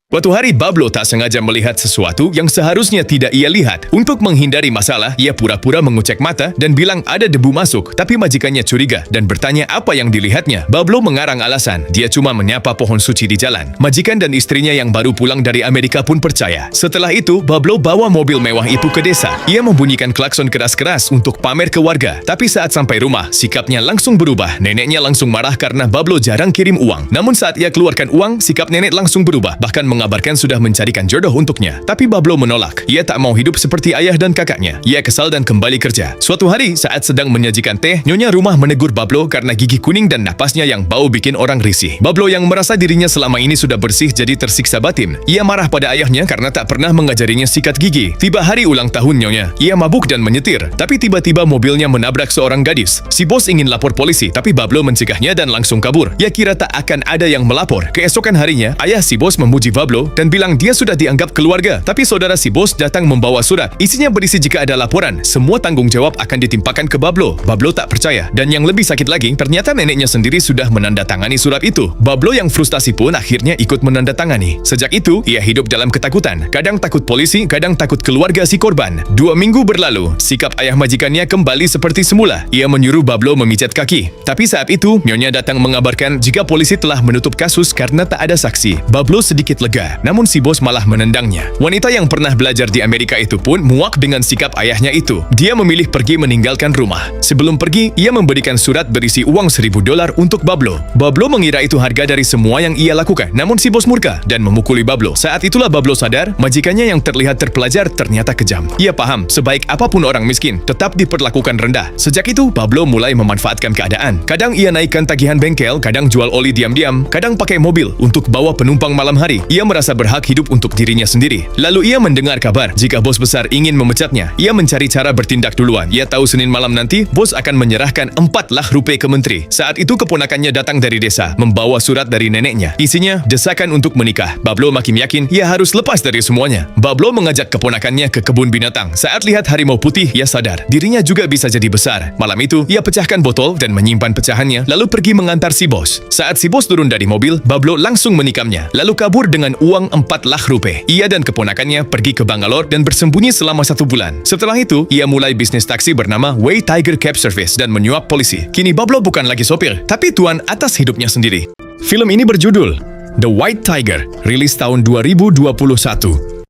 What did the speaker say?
Suatu hari, Bablo tak sengaja melihat sesuatu yang seharusnya tidak ia lihat. Untuk menghindari masalah, ia pura-pura mengucek mata dan bilang ada debu masuk, tapi majikannya curiga dan bertanya apa yang dilihatnya. Bablo mengarang alasan, dia cuma menyapa pohon suci di jalan. Majikan dan istrinya yang baru pulang dari Amerika pun percaya. Setelah itu, Bablo bawa mobil mewah itu ke desa. Ia membunyikan klakson keras-keras untuk pamer ke warga. Tapi saat sampai rumah, sikapnya langsung berubah. Neneknya langsung marah karena Bablo jarang kirim uang. Namun saat ia keluarkan uang, sikap nenek langsung berubah. Bahkan mengabarkan sudah mencarikan jodoh untuknya. Tapi Bablo menolak. Ia tak mau hidup seperti ayah dan kakaknya. Ia kesal dan kembali kerja. Suatu hari, saat sedang menyajikan teh, nyonya rumah menegur Bablo karena gigi kuning dan napasnya yang bau bikin orang risih. Bablo yang merasa dirinya selama ini sudah bersih jadi tersiksa batin. Ia marah pada ayahnya karena tak pernah mengajarinya sikat gigi. Tiba hari ulang tahun nyonya. Ia mabuk dan menyetir. Tapi tiba-tiba mobilnya menabrak seorang gadis. Si bos ingin lapor polisi, tapi Bablo mencegahnya dan langsung kabur. Ia kira tak akan ada yang melapor. Keesokan harinya, ayah si bos memuji Bablo dan bilang dia sudah dianggap keluarga. Tapi saudara si bos datang membawa surat. Isinya berisi jika ada laporan, semua tanggung jawab akan ditimpakan ke Bablo. Bablo tak percaya. Dan yang lebih sakit lagi, ternyata neneknya sendiri sudah menandatangani surat itu. Bablo yang frustasi pun akhirnya ikut menandatangani. Sejak itu, ia hidup dalam ketakutan. Kadang takut polisi, kadang takut keluarga si korban. 2 minggu berlalu, sikap ayah majikannya kembali seperti semula. Ia menyuruh Bablo memijat kaki. Tapi saat itu, nyonya datang mengabarkan jika polisi telah menutup kasus karena tak ada saksi. Bablo sedikit lega. Namun si bos malah menendangnya. Wanita yang pernah belajar di Amerika itu pun muak dengan sikap ayahnya itu. Dia memilih pergi meninggalkan rumah. Sebelum pergi, ia memberikan surat berisi uang $1.000 untuk Bablo. Bablo mengira itu harga dari semua yang ia lakukan. Namun si bos murka dan memukuli Bablo. Saat itulah Bablo sadar, majikannya yang terlihat terpelajar ternyata kejam. Ia paham, sebaik apapun orang miskin, tetap diperlakukan rendah. Sejak itu, Bablo mulai memanfaatkan keadaan. Kadang ia naikkan tagihan bengkel, kadang jual oli diam-diam, kadang pakai mobil untuk bawa penumpang malam hari. Ia merasa berhak hidup untuk dirinya sendiri. Lalu ia mendengar kabar jika bos besar ingin memecatnya. Ia mencari cara bertindak duluan. Ia tahu Senin malam nanti bos akan menyerahkan 4 lakh rupiah ke menteri. Saat itu keponakannya datang dari desa membawa surat dari neneknya. Isinya desakan untuk menikah. Bablo makin yakin ia harus lepas dari semuanya. Bablo mengajak keponakannya ke kebun binatang. Saat lihat harimau putih, ia sadar dirinya juga bisa jadi besar. Malam itu ia pecahkan botol dan menyimpan pecahannya lalu pergi mengantar si bos. Saat si bos turun dari mobil, Bablo langsung menikamnya lalu kabur dengan uang 4 lakh rupiah. Ia dan keponakannya pergi ke Bangalore dan bersembunyi selama 1 bulan. Setelah itu, ia mulai bisnis taksi bernama Way Tiger Cab Service dan menyuap polisi. Kini Bablo bukan lagi sopir, tapi tuan atas hidupnya sendiri. Film ini berjudul The White Tiger, rilis tahun 2021.